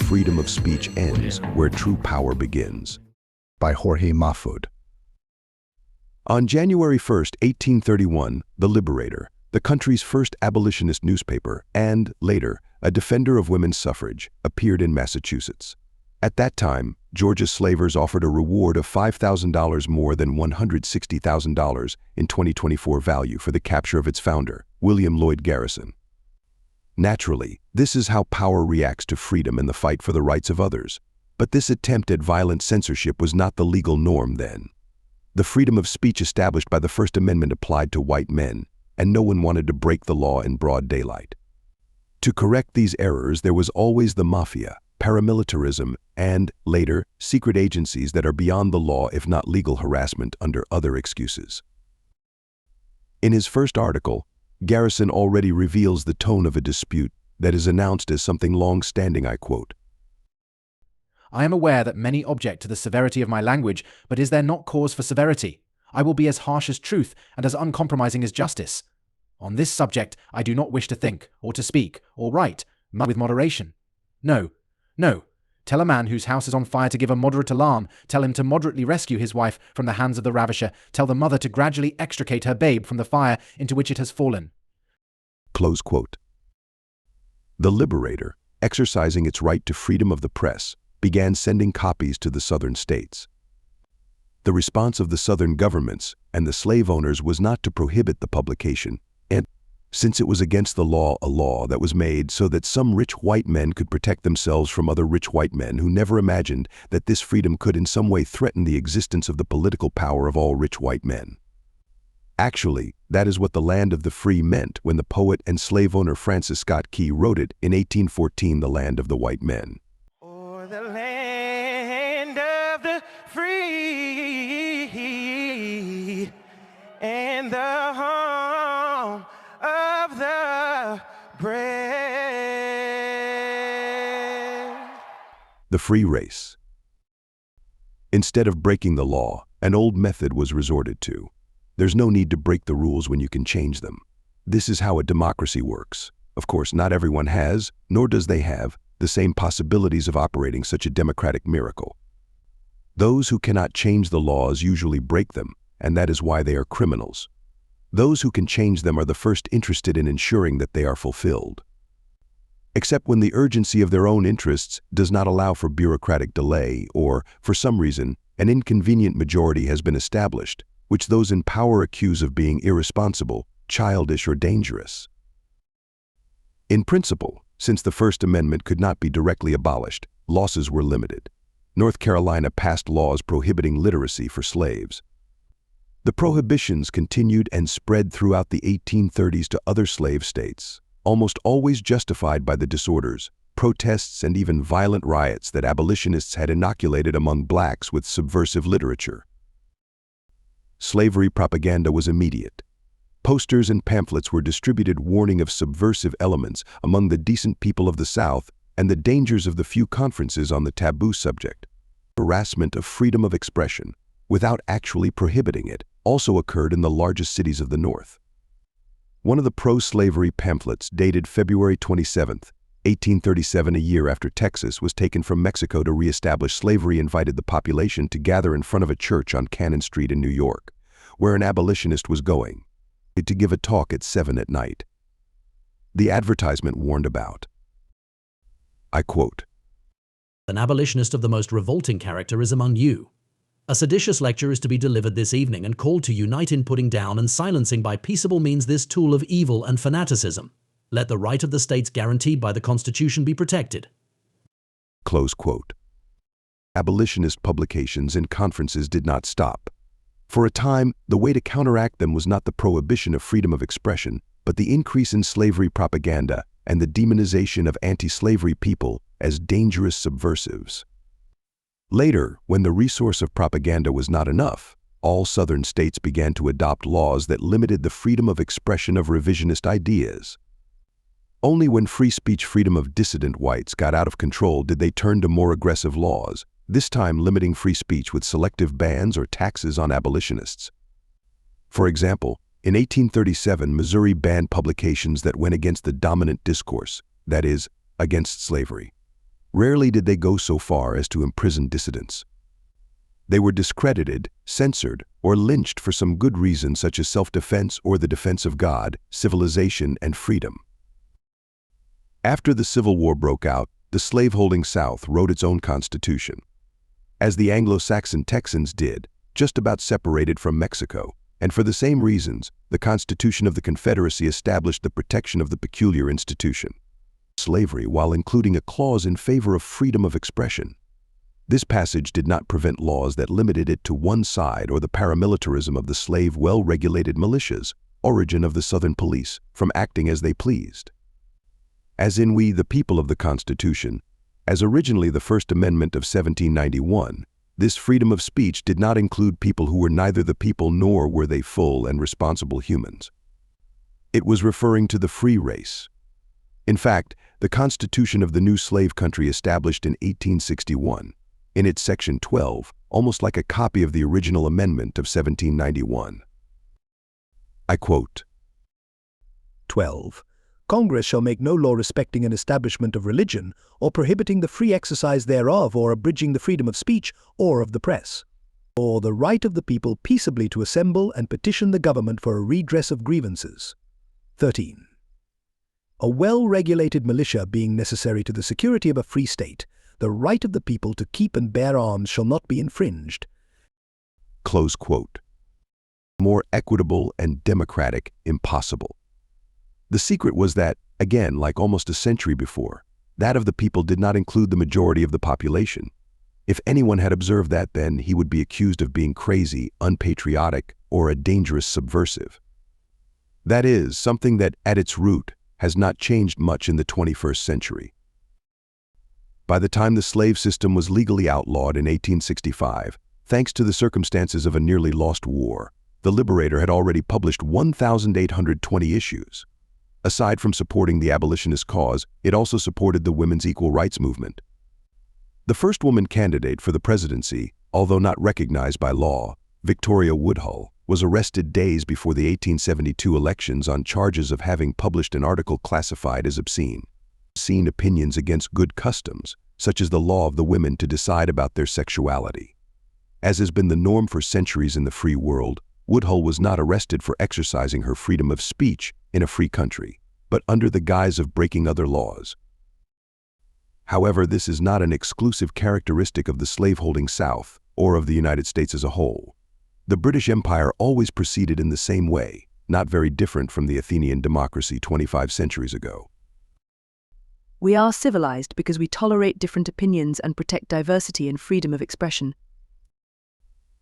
freedom of speech ends where true power begins. By Jorge Majfud. On January 1, 1831, The Liberator, the country's first abolitionist newspaper and, later, a defender of women's suffrage, appeared in Massachusetts. At that time, Georgia's slavers offered a reward of $5,000 more than $160,000 in 2024 value for the capture of its founder, William Lloyd Garrison. Naturally, this is how power reacts to freedom and the fight for the rights of others. But this attempt at violent censorship was not the legal norm then. The freedom of speech established by the First Amendment applied to white men, and no one wanted to break the law in broad daylight. To correct these errors, there was always the mafia, paramilitarism, and, later, secret agencies that are beyond the law if not legal harassment under other excuses. In his first article, Garrison already reveals the tone of a dispute that is announced as something long-standing, I quote, "I am aware that many object to the severity of my language, but is there not cause for severity? I will be as harsh as truth and as uncompromising as justice. On this subject, I do not wish to think, or to speak, or write, with moderation. No, no. Tell a man whose house is on fire to give a moderate alarm. Tell him to moderately rescue his wife from the hands of the ravisher. Tell the mother to gradually extricate her babe from the fire into which it has fallen." Close quote. The Liberator, exercising its right to freedom of the press, began sending copies to the southern states. The response of the southern governments and the slave owners was not to prohibit the publication, and since it was against the law, a law that was made so that some rich white men could protect themselves from other rich white men who never imagined that this freedom could in some way threaten the existence of the political power of all rich white men. Actually, that is what the land of the free meant when the poet and slave owner Francis Scott Key wrote it in 1814, The Land of the White Men. Or the land of the free and the home of the brave. The free race. Instead of breaking the law, an old method was resorted to. There's no need to break the rules when you can change them. This is how a democracy works. Of course, not everyone has, nor does they have, the same possibilities of operating such a democratic miracle. Those who cannot change the laws usually break them, and that is why they are criminals. Those who can change them are the first interested in ensuring that they are fulfilled. Except when the urgency of their own interests does not allow for bureaucratic delay or, for some reason, an inconvenient majority has been established, which those in power accuse of being irresponsible, childish, or dangerous. In principle, since the First Amendment could not be directly abolished, losses were limited. North Carolina passed laws prohibiting literacy for slaves. The prohibitions continued and spread throughout the 1830s to other slave states, almost always justified by the disorders, protests, and even violent riots that abolitionists had inoculated among blacks with subversive literature. Slavery propaganda was immediate. Posters and pamphlets were distributed warning of subversive elements among the decent people of the South and the dangers of the few conferences on the taboo subject. Harassment of freedom of expression, without actually prohibiting it, also occurred in the largest cities of the North. One of the pro-slavery pamphlets, dated February 27, 1837, a year after Texas was taken from Mexico to reestablish slavery, invited the population to gather in front of a church on Cannon Street in New York, where an abolitionist was going, to give a talk at 7 at night. The advertisement warned about, I quote, "An abolitionist of the most revolting character is among you. A seditious lecture is to be delivered this evening and called to unite in putting down and silencing by peaceable means this tool of evil and fanaticism. Let the right of the states guaranteed by the Constitution be protected." Close quote. Abolitionist publications and conferences did not stop. For a time, the way to counteract them was not the prohibition of freedom of expression, but the increase in slavery propaganda and the demonization of anti-slavery people as dangerous subversives. Later, when the resource of propaganda was not enough, all southern states began to adopt laws that limited the freedom of expression of revisionist ideas. Only when free speech freedom of dissident whites got out of control did they turn to more aggressive laws, this time limiting free speech with selective bans or taxes on abolitionists. For example, in 1837, Missouri banned publications that went against the dominant discourse, that is, against slavery. Rarely did they go so far as to imprison dissidents. They were discredited, censored, or lynched for some good reason such as self-defense or the defense of God, civilization, and freedom. After the Civil War broke out, the slaveholding South wrote its own constitution. As the Anglo-Saxon Texans did, just about separated from Mexico, and for the same reasons, the Constitution of the Confederacy established the protection of the peculiar institution, slavery, while including a clause in favor of freedom of expression. This passage did not prevent laws that limited it to one side or the paramilitarism of the slave well-regulated militias, origin of the Southern police, from acting as they pleased. As in we, the people of the Constitution, as originally the First Amendment of 1791, this freedom of speech did not include people who were neither the people nor were they full and responsible humans. It was referring to the free race. In fact, the Constitution of the new slave country established in 1861, in its Section 12, almost like a copy of the original amendment of 1791. I quote, 12. Congress shall make no law respecting an establishment of religion, or prohibiting the free exercise thereof, or abridging the freedom of speech, or of the press, or the right of the people peaceably to assemble and petition the government for a redress of grievances. 13. A well-regulated militia being necessary to the security of a free state, the right of the people to keep and bear arms shall not be infringed. Close quote. More equitable and democratic, impossible. The secret was that, again, like almost a century before, that of the people did not include the majority of the population. If anyone had observed that, then he would be accused of being crazy, unpatriotic, or a dangerous subversive. That is, something that, at its root, has not changed much in the 21st century. By the time the slave system was legally outlawed in 1865, thanks to the circumstances of a nearly lost war, the Liberator had already published 1,820 issues. Aside from supporting the abolitionist cause, it also supported the women's equal rights movement. The first woman candidate for the presidency, although not recognized by law, Victoria Woodhull, was arrested days before the 1872 elections on charges of having published an article classified as obscene. Obscene opinions against good customs, such as the law of the women to decide about their sexuality. As has been the norm for centuries in the free world, Woodhull was not arrested for exercising her freedom of speech in a free country, but under the guise of breaking other laws. However, this is not an exclusive characteristic of the slaveholding South or of the United States as a whole. The British Empire always proceeded in the same way, not very different from the Athenian democracy 25 centuries ago. We are civilized because we tolerate different opinions and protect diversity and freedom of expression.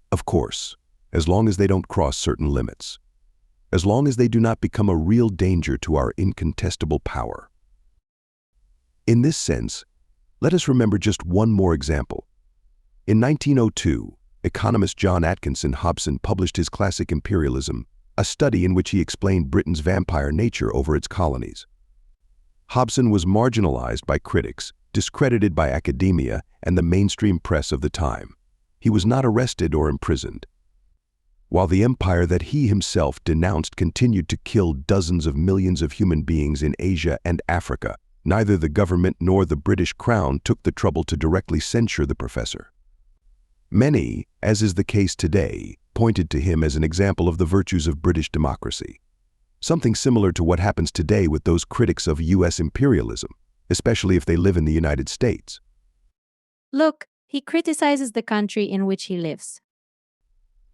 Of course, as long as they don't cross certain limits. As long as they do not become a real danger to our incontestable power. In this sense, let us remember just one more example. In 1902, economist John Atkinson Hobson published his classic Imperialism, a study in which he explained Britain's vampire nature over its colonies. Hobson was marginalized by critics, discredited by academia and the mainstream press of the time. He was not arrested or imprisoned. While the empire that he himself denounced continued to kill dozens of millions of human beings in Asia and Africa, neither the government nor the British Crown took the trouble to directly censure the professor. Many, as is the case today, pointed to him as an example of the virtues of British democracy. Something similar to what happens today with those critics of U.S. imperialism, especially if they live in the United States. Look, he criticizes the country in which he lives.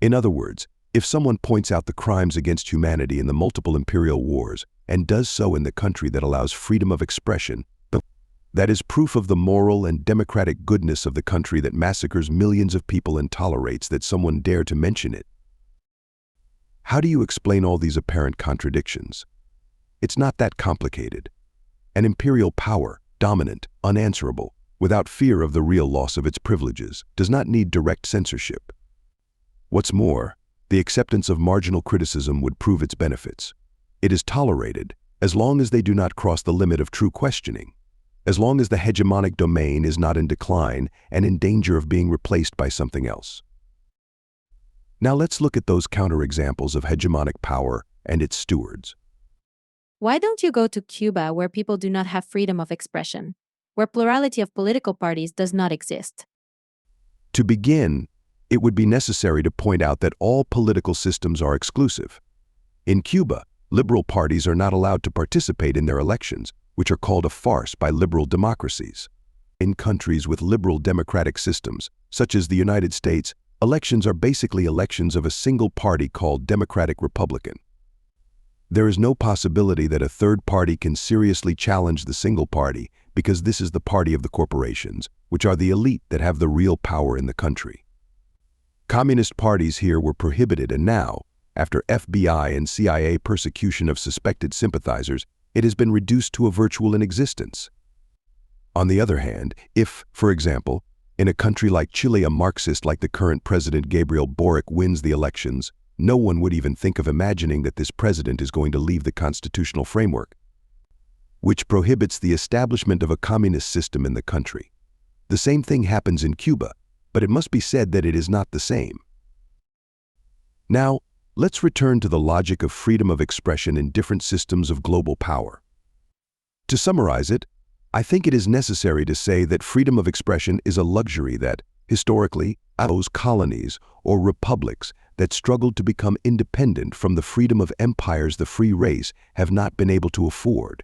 In other words, if someone points out the crimes against humanity in the multiple imperial wars and does so in the country that allows freedom of expression, that is proof of the moral and democratic goodness of the country that massacres millions of people and tolerates that someone dare to mention it. How do you explain all these apparent contradictions? It's not that complicated. An imperial power, dominant, unanswerable, without fear of the real loss of its privileges, does not need direct censorship. What's more, the acceptance of marginal criticism would prove its benefits. It is tolerated as long as they do not cross the limit of true questioning, as long as the hegemonic domain is not in decline and in danger of being replaced by something else. Now let's look at those counterexamples of hegemonic power and its stewards. Why don't you go to Cuba where people do not have freedom of expression? where plurality of political parties does not exist. To begin, it would be necessary to point out that all political systems are exclusive. In Cuba, liberal parties are not allowed to participate in their elections, which are called a farce by liberal democracies. In countries with liberal democratic systems, such as the United States, elections are basically elections of a single party called Democratic Republican. There is no possibility that a third party can seriously challenge the single party because this is the party of the corporations, which are the elite that have the real power in the country. Communist parties here were prohibited, and now, after FBI and CIA persecution of suspected sympathizers, it has been reduced to a virtual inexistence. On the other hand, if, for example, in a country like Chile a Marxist like the current president Gabriel Boric wins the elections, no one would even think of imagining that this president is going to leave the constitutional framework, which prohibits the establishment of a communist system in the country. The same thing happens in Cuba, but it must be said that it is not the same. Now, let's return to the logic of freedom of expression in different systems of global power. To summarize it, I think it is necessary to say that freedom of expression is a luxury that, historically, those colonies or republics that struggled to become independent from the freedom of empires the free race have not been able to afford.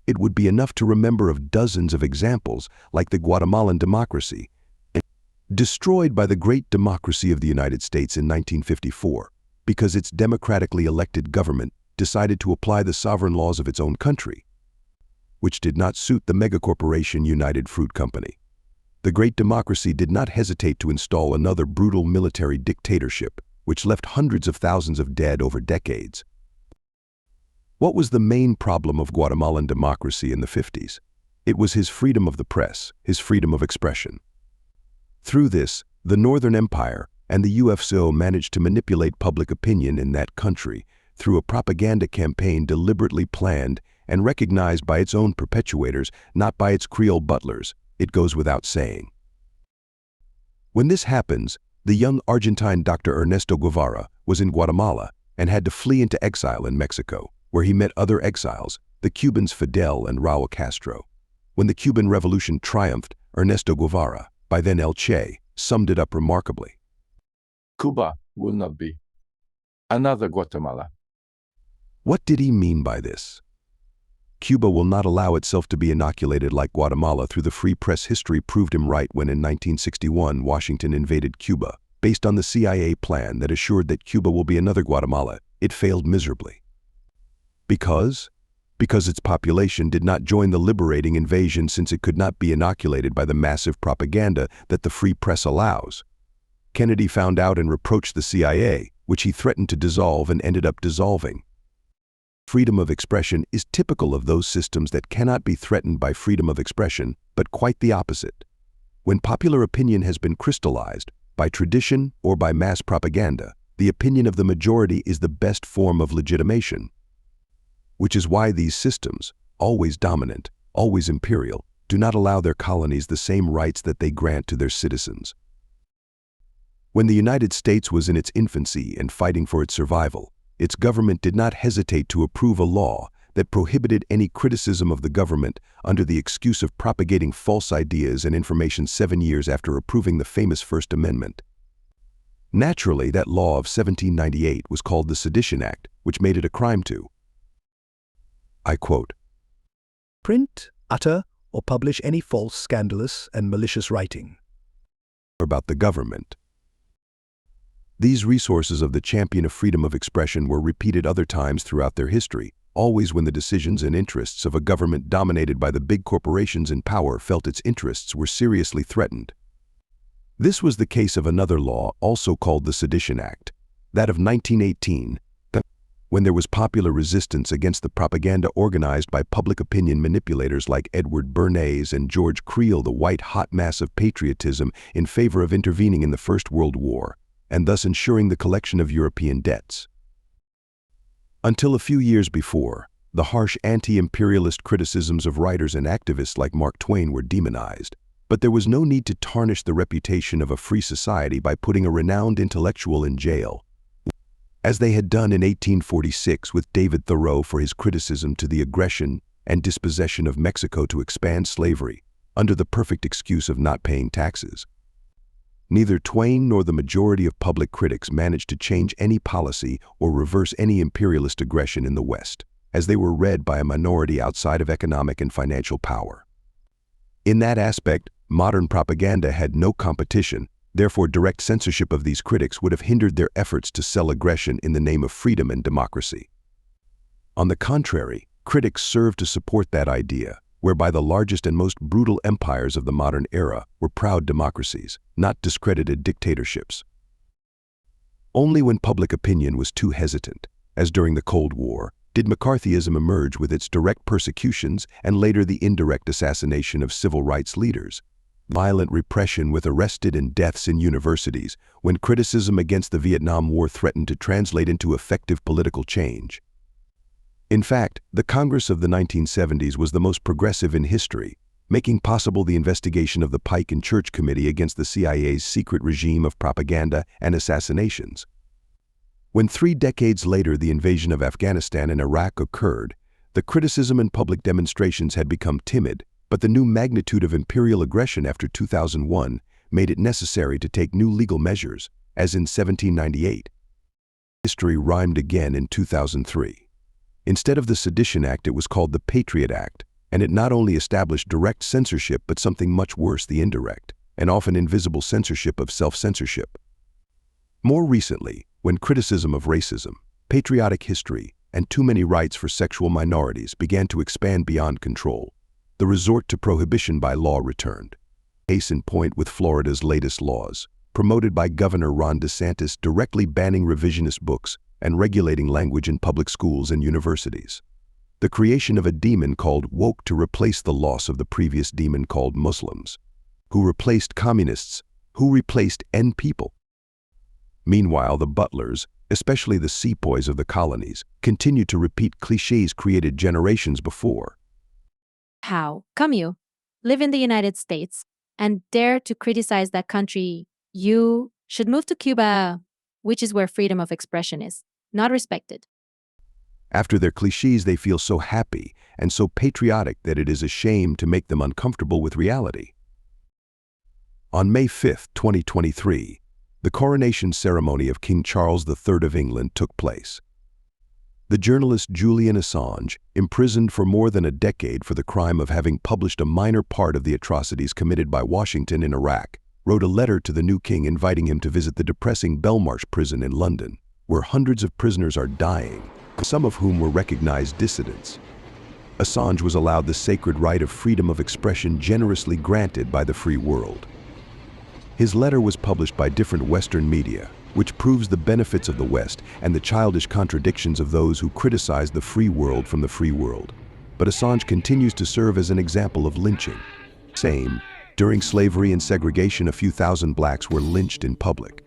It would be enough to remember of dozens of examples like the Guatemalan democracy, destroyed by the great democracy of the United States in 1954 because its democratically elected government decided to apply the sovereign laws of its own country, which did not suit the megacorporation United Fruit Company. The great democracy did not hesitate to install another brutal military dictatorship, which left hundreds of thousands of dead over decades. What was the main problem of Guatemalan democracy in the 50s? It was his freedom of the press, his freedom of expression. Through this, the Northern Empire and the UFO managed to manipulate public opinion in that country through a propaganda campaign deliberately planned and recognized by its own perpetuators, not by its Creole butlers. It goes without saying. When this happens, the young Argentine Dr. Ernesto Guevara was in Guatemala and had to flee into exile in Mexico, where he met other exiles, the Cubans Fidel and Raul Castro. When the Cuban Revolution triumphed, Ernesto Guevara, by then El Che, summed it up remarkably. Cuba will not be another Guatemala. What did he mean by this? Cuba will not allow itself to be inoculated like Guatemala through the free press. History proved him right when in 1961 Washington invaded Cuba. Based on the CIA plan that assured that Cuba will be another Guatemala, it failed miserably. Because its population did not join the liberating invasion since it could not be inoculated by the massive propaganda that the free press allows. Kennedy found out and reproached the CIA, which he threatened to dissolve and ended up dissolving. Freedom of expression is typical of those systems that cannot be threatened by freedom of expression, but quite the opposite. When popular opinion has been crystallized, by tradition or by mass propaganda, the opinion of the majority is the best form of legitimation. Which is why these systems, always dominant, always imperial, do not allow their colonies the same rights that they grant to their citizens. When the United States was in its infancy and fighting for its survival, its government did not hesitate to approve a law that prohibited any criticism of the government under the excuse of propagating false ideas and information 7 years after approving the famous First Amendment. Naturally, that law of 1798 was called the Sedition Act, which made it a crime to, I quote, print, utter, or publish any false, scandalous, and malicious writing about the government. These resources of the champion of freedom of expression were repeated other times throughout their history, always when the decisions and interests of a government dominated by the big corporations in power felt its interests were seriously threatened. This was the case of another law, also called the Sedition Act, that of 1918, when there was popular resistance against the propaganda organized by public opinion manipulators like Edward Bernays and George Creel, the white hot mass of patriotism in favor of intervening in the First World War, and thus ensuring the collection of European debts. Until a few years before, the harsh anti-imperialist criticisms of writers and activists like Mark Twain were demonized, but there was no need to tarnish the reputation of a free society by putting a renowned intellectual in jail, as they had done in 1846 with David Thoreau for his criticism to the aggression and dispossession of Mexico to expand slavery, under the perfect excuse of not paying taxes. Neither Twain nor the majority of public critics managed to change any policy or reverse any imperialist aggression in the West, as they were read by a minority outside of economic and financial power. In that aspect, modern propaganda had no competition, therefore direct censorship of these critics would have hindered their efforts to sell aggression in the name of freedom and democracy. On the contrary, critics served to support that idea, whereby the largest and most brutal empires of the modern era were proud democracies, not discredited dictatorships. Only when public opinion was too hesitant, as during the Cold War, did McCarthyism emerge with its direct persecutions and later the indirect assassination of civil rights leaders, violent repression with arrested and deaths in universities, when criticism against the Vietnam War threatened to translate into effective political change. In fact, the Congress of the 1970s was the most progressive in history, making possible the investigation of the Pike and Church Committee against the CIA's secret regime of propaganda and assassinations. When 3 decades later the invasion of Afghanistan and Iraq occurred, the criticism and public demonstrations had become timid, but the new magnitude of imperial aggression after 2001 made it necessary to take new legal measures, as in 1798. History rhymed again in 2003. Instead of the Sedition Act, it was called the Patriot Act, and it not only established direct censorship but something much worse, the indirect, and often invisible censorship of self-censorship. More recently, when criticism of racism, patriotic history, and too many rights for sexual minorities began to expand beyond control, the resort to prohibition by law returned. Case in point with Florida's latest laws, promoted by Governor Ron DeSantis, directly banning revisionist books and regulating language in public schools and universities. The creation of a demon called woke to replace the loss of the previous demon called Muslims, who replaced communists, who replaced N people. Meanwhile, the butlers, especially the sepoys of the colonies, continued to repeat cliches created generations before. How come you live in the United States and dare to criticize that country? You should move to Cuba, which is where freedom of expression is not respected. After their cliches, they feel so happy and so patriotic that it is a shame to make them uncomfortable with reality. On May 5, 2023, the coronation ceremony of King Charles III of England took place. The journalist Julian Assange, imprisoned for more than a decade for the crime of having published a minor part of the atrocities committed by Washington in Iraq, wrote a letter to the new king inviting him to visit the depressing Belmarsh prison in London, where hundreds of prisoners are dying, some of whom were recognized dissidents. Assange was allowed the sacred right of freedom of expression generously granted by the free world. His letter was published by different Western media, which proves the benefits of the West and the childish contradictions of those who criticize the free world from the free world. But Assange continues to serve as an example of lynching. During slavery and segregation, a few thousand blacks were lynched in public.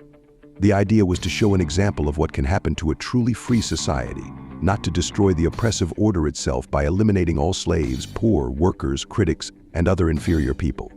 The idea was to show an example of what can happen to a truly free society, not to destroy the oppressive order itself by eliminating all slaves, poor, workers, critics, and other inferior people.